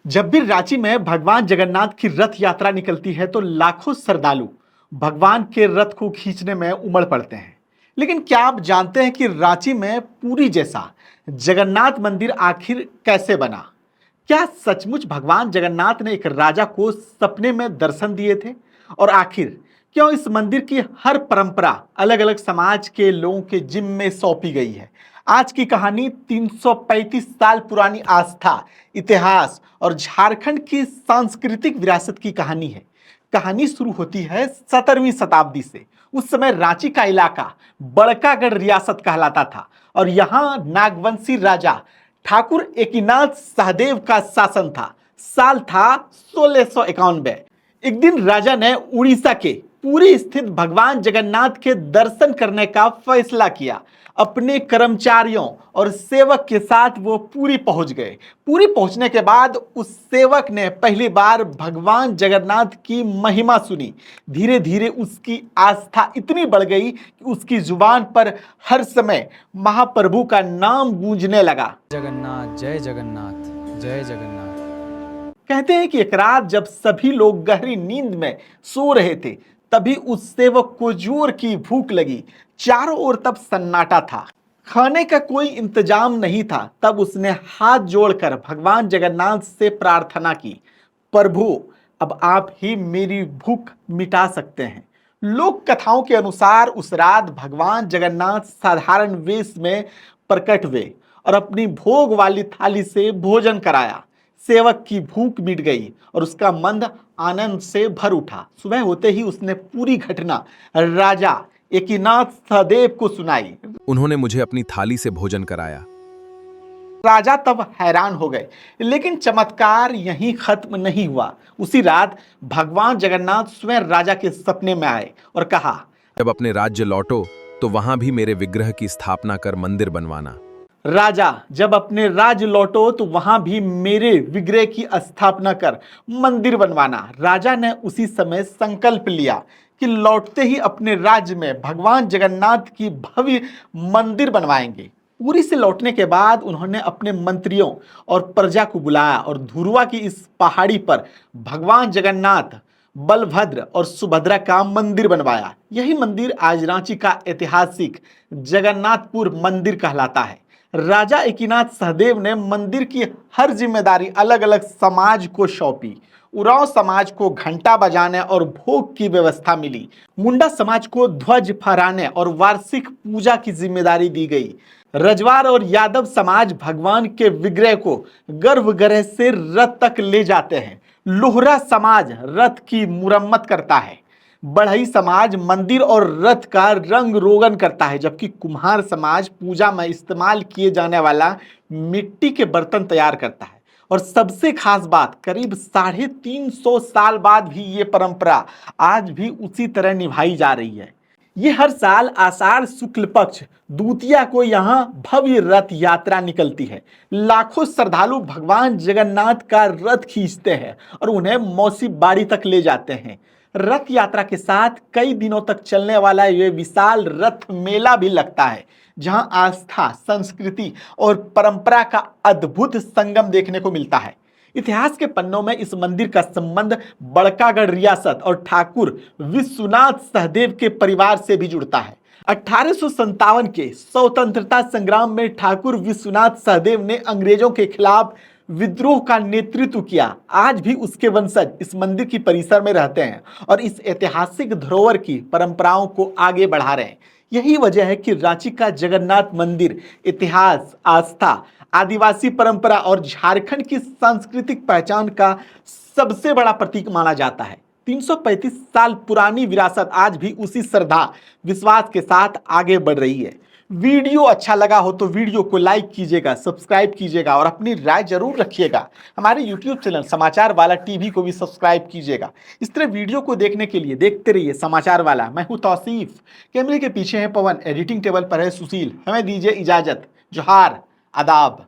जब भी रांची में भगवान जगन्नाथ की रथ यात्रा निकलती है तो लाखों श्रद्धालु भगवान के रथ को खींचने में उमड़ पड़ते हैं। लेकिन क्या आप जानते हैं कि रांची में पुरी जैसा जगन्नाथ मंदिर आखिर कैसे बना? क्या सचमुच भगवान जगन्नाथ ने एक राजा को सपने में दर्शन दिए थे? और आखिर क्यों इस मंदिर की हर परंपरा अलग अलग समाज के लोगों के जिम्मे सौंपी गई है? आज की कहानी 335 साल पुरानी आस्था, इतिहास और झारखंड की सांस्कृतिक विरासत की कहानी है। कहानी शुरू होती है 17वीं शताब्दी से। उस समय रांची का इलाका बड़कागढ़ रियासत कहलाता था और यहाँ नागवंशी राजा ठाकुर एकीनाथ सहदेव का शासन था। साल था 1691। एक दिन राजा ने उड़ीसा के पुरी स्थित भगवान जगन्नाथ के दर्शन करने का फैसला किया। अपने कर्मचारियों और सेवक के साथ वो पुरी पहुंच गए। पुरी पहुंचने के बाद उस सेवक ने पहली बार भगवान जगन्नाथ की महिमा सुनी। धीरे धीरे उसकी आस्था इतनी बढ़ गई कि उसकी जुबान पर हर समय महाप्रभु का नाम गूंजने लगा। जगन्नाथ जय जगन्नाथ जय जगन्नाथ। कहते हैं कि एक रात जब सभी लोग गहरी नींद में सो रहे थे, तभी उस सेवक को जोर की भूख लगी। चारों ओर तब सन्नाटा था, खाने का कोई इंतजाम नहीं था। तब उसने हाथ जोड़कर भगवान जगन्नाथ से प्रार्थना की, प्रभु अब आप ही मेरी भूख मिटा सकते हैं। लोक कथाओं के अनुसार उस रात भगवान जगन्नाथ साधारण वेश में प्रकट हुए और अपनी भोग वाली थाली से भोजन कराया। सेवक की भूख मिट गई और उसका मन आनंद से भर उठा। सुबह होते ही उसने पूरी घटना राजा एकीनाथ सहदेव को सुनाई। उन्होंने मुझे अपनी थाली से भोजन कराया। राजा तब हैरान हो गए, लेकिन चमत्कार यहीं खत्म नहीं हुआ। उसी रात भगवान जगन्नाथ स्वयं राजा के सपने में आए और कहा, जब अपने राज्य लौटो तो वहां भी मेरे विग्रह की स्थापना कर मंदिर बनवाना। राजा जब अपने राज्य लौटो तो वहां भी मेरे विग्रह की स्थापना कर मंदिर बनवाना। राजा ने उसी समय संकल्प लिया कि लौटते ही अपने राज्य में भगवान जगन्नाथ की भव्य मंदिर बनवाएंगे। पुरी से लौटने के बाद उन्होंने अपने मंत्रियों और प्रजा को बुलाया और धुरवा की इस पहाड़ी पर भगवान जगन्नाथ, बलभद्र और सुभद्रा का मंदिर बनवाया। यही मंदिर आज रांची का ऐतिहासिक जगन्नाथपुर मंदिर कहलाता है। राजा एकीनाथ सहदेव ने मंदिर की हर जिम्मेदारी अलग अलग समाज को सौंपी। उरांव समाज को घंटा बजाने और भोग की व्यवस्था मिली। मुंडा समाज को ध्वज फहराने और वार्षिक पूजा की जिम्मेदारी दी गई। रजवार और यादव समाज भगवान के विग्रह को गर्भगृह से रथ तक ले जाते हैं। लोहरा समाज रथ की मुरम्मत करता है। बढ़ई समाज मंदिर और रथ का रंग रोगन करता है, जबकि कुम्हार समाज पूजा में इस्तेमाल किए जाने वाला मिट्टी के बर्तन तैयार करता है। और सबसे खास बात, करीब 350 साल बाद भी ये परंपरा आज भी उसी तरह निभाई जा रही है। ये हर साल आषाढ़ शुक्ल पक्ष द्वितीया को यहाँ भव्य रथ यात्रा निकलती है। लाखों श्रद्धालु भगवान जगन्नाथ का रथ खींचते हैं और उन्हें मौसी बाड़ी तक ले जाते हैं। रथ यात्रा के साथ कई दिनों तक चलने वाला ये विशाल रथ मेला भी लगता है, जहां आस्था, संस्कृति और परंपरा का अद्भुत संगम देखने को मिलता है। इतिहास के पन्नों में इस मंदिर का संबंध बड़कागढ़ रियासत और ठाकुर विश्वनाथ सहदेव के परिवार से भी जुड़ता है। 1857 के स्वतंत्रता संग्राम में ठाकुर विश्वनाथ सहदेव ने अंग्रेजों के खिलाफ विद्रोह का नेतृत्व किया। आज भी उसके वंशज इस मंदिर की परिसर में रहते हैं और इस ऐतिहासिक धरोहर की परंपराओं को आगे बढ़ा रहे हैं। यही वजह है कि रांची का जगन्नाथ मंदिर इतिहास, आस्था, आदिवासी परंपरा और झारखंड की सांस्कृतिक पहचान का सबसे बड़ा प्रतीक माना जाता है। 335 साल पुरानी विरासत आज भी उसी श्रद्धा, विश्वास के साथ आगे बढ़ रही है। वीडियो अच्छा लगा हो तो वीडियो को लाइक कीजिएगा, सब्सक्राइब कीजिएगा और अपनी राय जरूर रखिएगा। हमारे YouTube चैनल समाचार वाला टीवी को भी सब्सक्राइब कीजिएगा। इस तरह वीडियो को देखने के लिए देखते रहिए समाचार वाला। मैं हूं तौसीफ, कैमरे के पीछे है पवन, एडिटिंग टेबल पर है सुशील। हमें दीजिए इजाजत। जोहार, आदाब।